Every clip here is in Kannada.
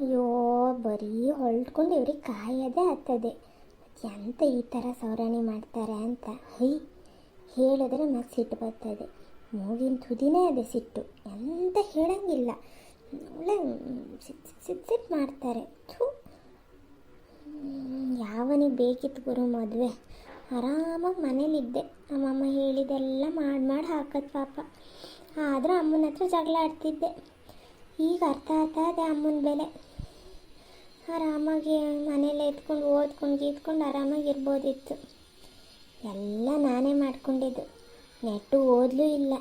ಅಯ್ಯೋ, ಬರೀ ಹೊಲ್ಟ್ಕೊಂಡು ಇವ್ರಿಗೆ ಕಾಯೋದೇ ಆಗ್ತದೆ. ಎಂತ ಈ ಥರ ಸೌರಾಣಿ ಮಾಡ್ತಾರೆ ಅಂತ ಹೇಳಿದ್ರೆ ಮತ್ತೆ ಸಿಟ್ಟು ಬರ್ತದೆ. ಮೂಗಿನ ತುದಿನೇ ಅದೇ ಸಿಟ್ಟು, ಎಂತ ಹೇಳಂಗಿಲ್ಲ. ಒಳ್ಳೆ ಸಿಟ್ಟು ಮಾಡ್ತಾರೆ. ಯಾವನಿಗೆ ಬೇಕಿತ್ತು ಗುರು ಮದುವೆ? ಆರಾಮಾಗಿ ಮನೇಲಿದ್ದೆ. ನಮ್ಮಮ್ಮ ಹೇಳಿದೆಲ್ಲ ಮಾಡಿ ಹಾಕೋದು ಪಾಪ. ಆದರೂ ಅಮ್ಮನ ಹತ್ರ ಜಗಳ ಆಡ್ತಿದ್ದೆ. ಈಗ ಅರ್ಥ ಆಗ್ತದೆ ಅಮ್ಮನ ಬೆಲೆ. ಆರಾಮಾಗಿ ಮನೇಲೆ ಎತ್ಕೊಂಡು ಓದ್ಕೊಂಡು ಆರಾಮಾಗಿರ್ಬೋದಿತ್ತು. ಎಲ್ಲ ನಾನೇ ಮಾಡ್ಕೊಂಡಿದ್ದು. ನೆಟ್ಟು ಓದಲೂ ಇಲ್ಲ.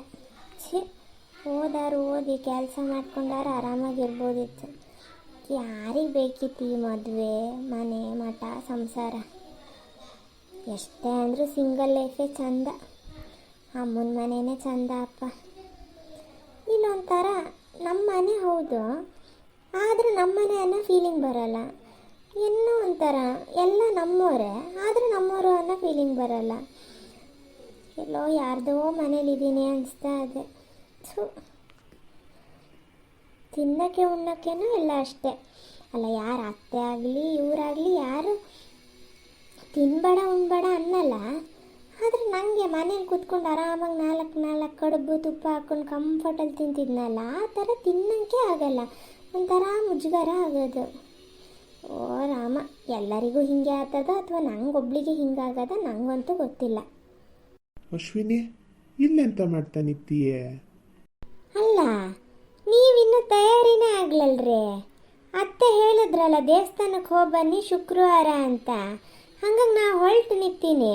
ಓದಿ ಕೆಲಸ ಮಾಡ್ಕೊಂಡಾರು ಆರಾಮಾಗಿರ್ಬೋದಿತ್ತು. ಯಾರಿಗೆ ಬೇಕಿತ್ತು ಈ ಮದುವೆ, ಮನೆ ಮಠ ಸಂಸಾರ? ಎಷ್ಟೇ ಅಂದರೂ ಸಿಂಗಲ್ ಲೈಫೇ ಚಂದ. ಅಮ್ಮನ ಮನೆಯೇ ಚಂದ ಅಪ್ಪ. ಇನ್ನೊಂಥರ ನಮ್ಮ ಮನೆ ಹೌದು, ಆದರೂ ನಮ್ಮ ಮನೆ ಅನ್ನೋ ಫೀಲಿಂಗ್ ಬರೋಲ್ಲ. ಇನ್ನೂ ಒಂಥರ ಎಲ್ಲ ನಮ್ಮವರೇ, ಆದರೂ ನಮ್ಮವರು ಅನ್ನೋ ಫೀಲಿಂಗ್ ಬರೋಲ್ಲ. ಎಲ್ಲೋ ಯಾರ್ದೋ ಮನೇಲಿದ್ದೀನಿ ಅನಿಸ್ತಾ ಇದೆ. ತಿನ್ನೋಕ್ಕೆ ಉಣ್ಣೋಕ್ಕೇನೋ ಎಲ್ಲ ಅಷ್ಟೇ ಅಲ್ಲ. ಯಾರು ಅತ್ತೆ ಆಗಲಿ ಇವರಾಗಲಿ ಯಾರು ತಿನ್ಬೇಡ ಉಣ್ಬೇಡ ಅನ್ನಲ್ಲ. ಆದರೆ ನನಗೆ ಮನೇಲಿ ಕೂತ್ಕೊಂಡು ಆರಾಮಾಗಿ ನಾಲ್ಕು ಕಡುಬು ತುಪ್ಪ ಹಾಕ್ಕೊಂಡು ಕಂಫರ್ಟಲ್ಲಿ ತಿಂತಿದ್ನಲ್ಲ, ಆ ಥರ ತಿನ್ನೋಕ್ಕೆ ಆಗಲ್ಲ. ಒಂಥರ ಮುಜುಗರ ಆಗೋದು. ಓ ರಾಮ, ಎಲ್ಲರಿಗೂ ಹಿಂಗೆ ಆಗ್ತದ ಅಥವಾ ನಂಗೊಬ್ಳಿಗೆ ಹಿಂಗಾಗದ? ನನಗಂತೂ ಗೊತ್ತಿಲ್ಲ. ಅಶ್ವಿನಿ, ಇಲ್ಲೆಂತ ಮಾಡ್ತಾ ನಿಂತೀಯೇ? ಅಲ್ಲ, ನೀವಿನ್ನೂ ತಯಾರಿನೇ ಆಗ್ಲಲ್ರಿ. ಅತ್ತೆ ಹೇಳಿದ್ರಲ್ಲ ದೇವಸ್ಥಾನಕ್ಕೆ ಹೋಗಿ ಬನ್ನಿ ಶುಕ್ರವಾರ ಅಂತ. ಹಂಗಾಗಿ ನಾವು ಹೊರಟು ನಿಂತೀನಿ.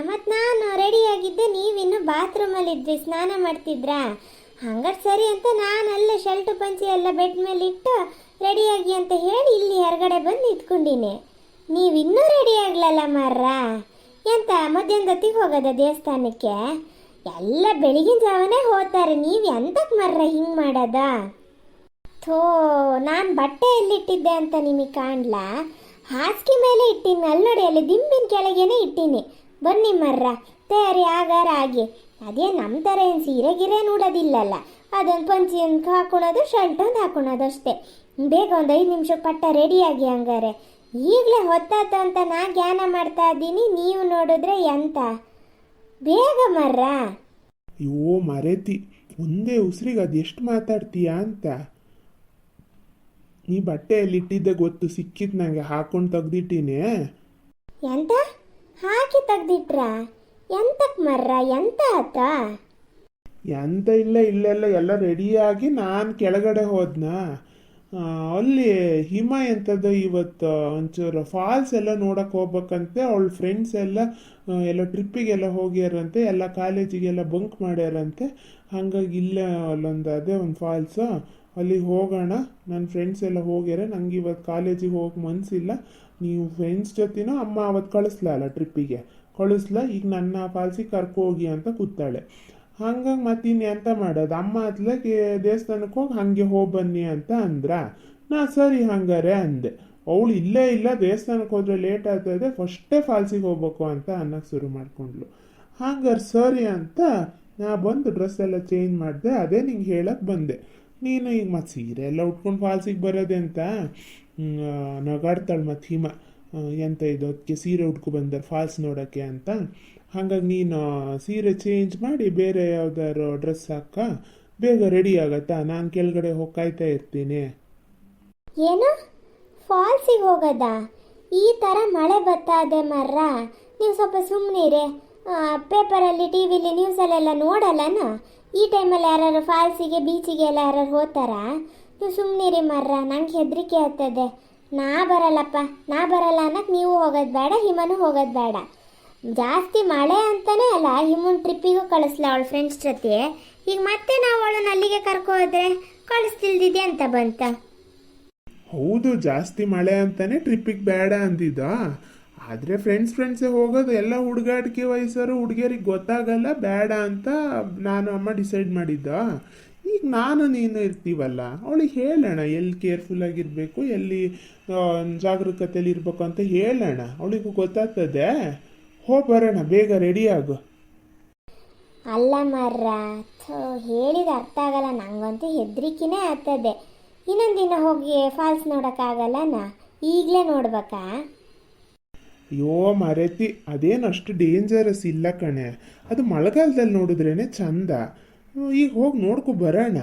ಮತ್ತು ನಾನು ರೆಡಿಯಾಗಿದ್ದೆ, ನೀವಿನ್ನೂ ಬಾತ್ರೂಮಲ್ಲಿದ್ವಿ, ಸ್ನಾನ ಮಾಡ್ತಿದ್ರಾ? ಹಂಗಾರೆ ಸರಿ ಅಂತ ನಾನು ಅಲ್ಲೇ ಶರ್ಟು ಪಂಚಿ ಎಲ್ಲ ಬೆಡ್ ಮೇಲೆ ಇಟ್ಟು ರೆಡಿಯಾಗಿ ಅಂತ ಹೇಳಿ ಇಲ್ಲಿ ಹೊರಗಡೆ ಬಂದು ನಿಂತ್ಕೊಂಡಿನಿ. ನೀವಿನ್ನೂ ರೆಡಿ ಆಗ್ಲಲ್ಲ ಮಾರ್ರ. ಎಂತ ಮಧ್ಯಾಹ್ನದೊತ್ತಿಗೆ ಹೋಗೋದ ದೇವಸ್ಥಾನಕ್ಕೆ? ಎಲ್ಲ ಬೆಳಗಿನ ಜಾವನೇ ಹೋಗ್ತಾರೆ, ನೀವು ಎಂತಕ್ಕೆ ಮರ್ರ ಹಿಂಗೆ ಮಾಡೋದ? ನಾನು ಬಟ್ಟೆ ಎಲ್ಲಿಟ್ಟಿದ್ದೆ ಅಂತ ನಿಮಗೆ ಕಾಣ್ಲಾ? ಹಾಸಿಗೆ ಮೇಲೆ ಇಟ್ಟೀನಿ, ಅಲ್ಲಿ ನೋಡಿ, ಅಲ್ಲಿ ದಿಂಬಿನ ಕೆಳಗೇನೆ ಇಟ್ಟೀನಿ. ಬನ್ನಿ ಮರ್ರ, ತಯಾರಿ ಆಗಾರ ಆಗಿ. ಅದೇ ನಮ್ಮ ಥರ ಏನು ಸೀರೆ ಗಿರೆ ನೋಡೋದಿಲ್ಲಲ್ಲ. ಅದೊಂದು ಪಂಚಿ ಒಂದು ಹಾಕೊಳೋದು, ಶರ್ಟ್ ಒಂದು ಹಾಕೊಳೋದು ಅಷ್ಟೇ. ಬೇಗ ಒಂದು 5 ನಿಮಿಷಕ್ಕೆ ಪಟ್ಟ ರೆಡಿಯಾಗಿ. ಹಂಗಾರೆ ಈಗಲೇ ಹೊತ್ತಾತು ಅಂತ ನಾ ಜ್ಞಾನ ಮಾಡ್ತಾ ಇದ್ದೀನಿ, ನೀವು ನೋಡಿದ್ರೆ ಎಂತ ಬೇಗ ಮರ್ರ. ಅಯ್ಯೋ ಮರೇತಿ, ಒಂದೇ ಉಸಿರಿಗೆ ಅದೆಷ್ಟು ಮಾತಾಡ್ತೀಯಾ ಅಂತ. ನೀ ಬಟ್ಟೆಯಲ್ಲಿ ಇಟ್ಟಿದ್ದೆ ಗೊತ್ತು, ಸಿಕ್ಕಿತ್ತು ನನಗೆ, ಹಾಕೊಂಡು ತೆಗ್ದಿಟ್ಟೀನಿ. ಎಂತ ಹಾಕಿ ತೆಗ್ದಿಟ್ರ? ಎಂತಕ್ಕೆ ಮರ್ರ, ಎಂತ ಆತ? ಎಂತ ಇಲ್ಲ, ಇಲ್ಲೆಲ್ಲ ಎಲ್ಲ ರೆಡಿಯಾಗಿ ನಾನು ಕೆಳಗಡೆ ಹೋದ್ನ. ಅಲ್ಲಿ ಹಿಮ ಎಂಥದ್ದು ಇವತ್ತು ಒಂಚೂರು ಫಾಲ್ಸ್ ಎಲ್ಲ ನೋಡಕ್ಕೆ ಹೋಗ್ಬೇಕಂತೆ. ಅವಳ ಫ್ರೆಂಡ್ಸ್ ಎಲ್ಲ ಟ್ರಿಪ್ಪಿಗೆಲ್ಲ ಹೋಗ್ಯಾರಂತೆ, ಎಲ್ಲ ಕಾಲೇಜಿಗೆಲ್ಲ ಬಂಕ್ ಮಾಡ್ಯಾರಂತೆ. ಹಾಗಾಗಿ ಇಲ್ಲೇ ಅಲ್ಲೊಂದು ಅದೇ ಒಂದು ಫಾಲ್ಸು, ಅಲ್ಲಿಗೆ ಹೋಗೋಣ. ನನ್ನ ಫ್ರೆಂಡ್ಸ್ ಎಲ್ಲ ಹೋಗ್ಯಾರ. ನಂಗೆ ಇವತ್ತು ಕಾಲೇಜಿಗೆ ಹೋಗಿ ಮನಸ್ಸಿಲ್ಲ. ನೀವು ಫ್ರೆಂಡ್ಸ್ ಜೊತೆನೂ ಅಮ್ಮ ಅವತ್ತು ಕಳಿಸ್ಲಲ್ಲ ಟ್ರಿಪ್ಪಿಗೆ, ಕಳಿಸ್ಲ. ಈಗ ನನ್ನ ಫಾಲ್ಸಿಗೆ ಕರ್ಕೋಗಿ ಅಂತ ಕೂತಾಳೆ. ಹಂಗಾಗಿ ಮತ್ತಿನ್ನು ಎಂತ ಮಾಡೋದು? ಅಮ್ಮ ಅತ್ಲಕ್ಕೆ ದೇವಸ್ಥಾನಕ್ಕೆ ಹೋಗಿ ಹಾಗೆ ಹೋಗಿ ಬನ್ನಿ ಅಂತ ಅಂದ್ರ. ನಾ ಸರಿ ಹಂಗಾರೆ ಅಂದೆ. ಅವಳು ಇಲ್ಲೇ ಇಲ್ಲ, ದೇವಸ್ಥಾನಕ್ಕೆ ಹೋದ್ರೆ ಲೇಟ್ ಆಗ್ತದೆ, ಫಸ್ಟೇ ಫಾಲ್ಸಿಗೆ ಹೋಗ್ಬೇಕು ಅಂತ ಅನ್ನಕ್ಕೆ ಶುರು ಮಾಡ್ಕೊಂಡ್ಲು. ಹಂಗಾರೆ ಸರಿ ಅಂತ ನಾ ಬಂದು ಡ್ರೆಸ್ ಎಲ್ಲ ಚೇಂಜ್ ಮಾಡಿದೆ. ಅದೇ ನಿಂಗೆ ಹೇಳಕ್ಕೆ ಬಂದೆ. ನೀನು ಈಗ ಮತ್ತೆ ಸೀರೆ ಎಲ್ಲ ಉಟ್ಕೊಂಡು ಫಾಲ್ಸಿಗೆ ಬರೋದೆ ಅಂತ ನಗಾಡ್ತಾಳೆ. ಮತ್ತು ಹಿಮ ಎಂತ ಇದು, ಅದಕ್ಕೆ ಸೀರೆ ಉಟ್ಕೊ ಬಂದಾರೆ ಫಾಲ್ಸ್ ನೋಡೋಕ್ಕೆ ಅಂತ. ಹಾಗಾಗಿ ನೀನು ಸೀರೆ ಚೇಂಜ್ ಮಾಡಿ ಬೇರೆ ಯಾವ್ದಾರು ಡ್ರೆಸ್ ಹಾಕ, ಬೇಗ ರೆಡಿ ಆಗತ್ತಾ? ನಾನು ಕೆಳಗಡೆ ಹೋಗಿ ಕಾಯ್ತಾ ಇರ್ತೀನಿ. ಏನು ಫಾಲ್ಸಿಗೆ ಹೋಗೋದ? ಈ ಥರ ಮಳೆ ಬರ್ತಾದೆ ಮರ್ರ. ನೀವು ಸ್ವಲ್ಪ ಸುಮ್ಮನಿರಿ. ಪೇಪರಲ್ಲಿ ಟಿ ವಿಲಿ ನ್ಯೂಸಲ್ಲೆಲ್ಲ ನೋಡಲ್ಲನ ಈ ಟೈಮಲ್ಲಿ ಯಾರು ಫಾಲ್ಸಿಗೆ ಬೀಚಿಗೆ ಎಲ್ಲ ಯಾರು ಹೋಗ್ತಾರಾ? ನೀವು ಸುಮ್ಮನಿರಿ ಮರ್ರ, ನಂಗೆ ಹೆದರಿಕೆ ಆಗ್ತದೆ. ನಾ ಬರಲ್ಲಪ್ಪ, ನಾ ಬರಲ್ಲ ಅನ್ನಕ್ಕೆ ನೀವು ಹೋಗೋದು ಬೇಡ, ಹಿಮನೂ ಹೋಗೋದು ಬೇಡ. ಜಾಸ್ತಿ ಮಳೆ ಅಂತಾನೆ ಅಲ್ಲ ಹಿಮನ್ ಟ್ರಿಪ್ಪಿಗೂ ಕಳಿಸ್ಲ ಅವಳ ಫ್ರೆಂಡ್ಸ್ ಜೊತೆ. ಈಗ ಮತ್ತೆ ನಾವು ಅವಳನ್ನ ಅಲ್ಲಿಗೆ ಕರ್ಕೊ ಹೋದ್ರೆ ಕಳಿಸ್ತಿಲ್ದಿದೆ ಅಂತ ಬಂತ. ಹೌದು, ಜಾಸ್ತಿ ಮಳೆ ಅಂತಾನೆ ಟ್ರಿಪ್ಪಿಗೆ ಬೇಡ ಅಂದಿದ್ದ. ಆದರೆ ಫ್ರೆಂಡ್ಸೇ ಹೋಗೋದು. ಎಲ್ಲ ಹುಡುಗಾಟಿಕೆ ವಯಸ್ಸರು ಹುಡುಗಿಯರಿಗೆ ಗೊತ್ತಾಗಲ್ಲ, ಬೇಡ ಅಂತ ನಾನು ಅಮ್ಮ ಡಿಸೈಡ್ ಮಾಡಿದ್ದ. ಈಗ ನಾನು ನೀನು ಇರ್ತೀವಲ್ಲ, ಅವಳಿಗೆ ಹೇಳೋಣ ಎಲ್ಲಿ ಕೇರ್ಫುಲ್ ಆಗಿರಬೇಕು, ಎಲ್ಲಿ ಜಾಗರೂಕತೆಯಲ್ಲಿ ಇರಬೇಕು ಅಂತ ಹೇಳೋಣ. ಅವಳಿಗೂ ಗೊತ್ತಾಗ್ತದೆ. ಹೋಗಿ ಬರೋಣ, ಬೇಗ ರೆಡಿ ಆಗು. ಅಲ್ಲ ಮರ್ರ, ಹೇಳಿದ ಅರ್ಥ ಆಗಲ್ಲ. ನಂಗಂತೂ ಹೆದರಿಕೆನೇ ಆಗ್ತದೆ. ಇನ್ನೊಂದು ದಿನ ಹೋಗಿ ಫಾಲ್ಸ್ ನೋಡೋಕ್ಕಾಗಲ್ಲನ? ಈಗಲೇ ನೋಡ್ಬೇಕಾ? ಅಯ್ಯೋ ಮರೆತಿ, ಅದೇನು ಅಷ್ಟು ಡೇಂಜರಸ್ ಇಲ್ಲ ಕಣೆ. ಅದು ಮಳೆಗಾಲದಲ್ಲಿ ನೋಡಿದ್ರೇ ಚಂದ. ಈಗ ಹೋಗಿ ನೋಡ್ಕೊ ಬರೋಣ.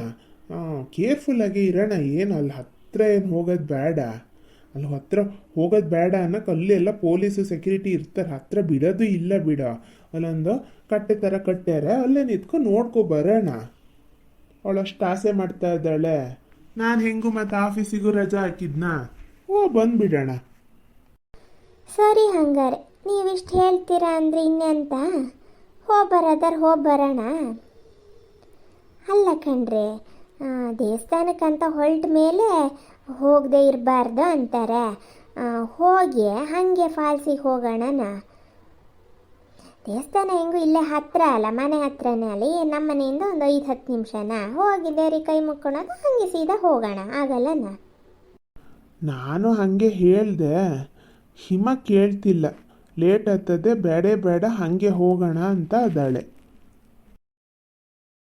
ಕೇರ್ಫುಲ್ಲಾಗಿ ಇರೋಣ. ಏನು ಅಲ್ಲಿ ಹತ್ತಿರ ಏನು ಹೋಗೋದು ಬೇಡ. ಅಲ್ಲಿ ಹತ್ತಿರ ಹೋಗೋದು ಬೇಡ ಅನ್ನೋಕೆ ಅಲ್ಲಿ ಎಲ್ಲ ಪೊಲೀಸು ಸೆಕ್ಯೂರಿಟಿ ಇರ್ತಾರೆ. ಹತ್ತಿರ ಬಿಡೋದು ಇಲ್ಲ ಬಿಡ. ಅಲ್ಲೊಂದು ಕಟ್ಟೆ ಥರ ಕಟ್ಟ್ಯಾರೆ, ಅಲ್ಲೇ ನಿಂತ್ಕೊಂಡು ನೋಡ್ಕೊ ಬರೋಣ. ಅವಳಷ್ಟು ಆಸೆ ಮಾಡ್ತಾ ಇದ್ದಾಳೆ. ನಾನು ಹೆಂಗೂ ಮತ್ತು ಆಫೀಸಿಗೂ ರಜಾ ಹಾಕಿದ್ನಾ, ಬಂದುಬಿಡೋಣ. ಸರಿ, ಹಂಗಾರೆ ನೀವಿಷ್ಟು ಹೇಳ್ತೀರಾ ಅಂದರೆ ಇನ್ನೆಂತ, ಹೋಗಿ ಬರೋಣ. ಅಲ್ಲ ಕಣ್ರಿ, ದೇವಸ್ಥಾನಕ್ಕಂತ ಹೊರಟ ಮೇಲೆ ಹೋಗದೆ ಇರಬಾರ್ದು ಅಂತಾರೆ. ಹೋಗಿ ಹಾಗೆ ಫಾಲ್ಸಿಗೆ ಹೋಗೋಣ. ದೇವಸ್ಥಾನ ಹೆಂಗೂ ಇಲ್ಲೇ ಹತ್ತಿರ ಅಲ್ಲ, ಮನೆ ಹತ್ರನೇ ಅಲ್ಲಿ. ನಮ್ಮ ಮನೆಯಿಂದ ಒಂದು 5-10 ನಿಮಿಷನ. ಹೋಗಿ ದೇವ್ರಿಗೆ ಕೈ ಮುಕ್ಕೊಳೋದು, ಹಾಗೆ ಸೀದಾ ಹೋಗೋಣ, ಆಗಲ್ಲನ? ನಾನು ಹಾಗೆ ಹೇಳಿದೆ. ಹಿಮ ಕೇಳ್ತಿಲ್ಲ. ಲೇಟ್ ಆಗ್ತದೆ, ಬೇಡ ಹಾಗೆ ಹೋಗೋಣ ಅಂತ ಅದಾಳೆ.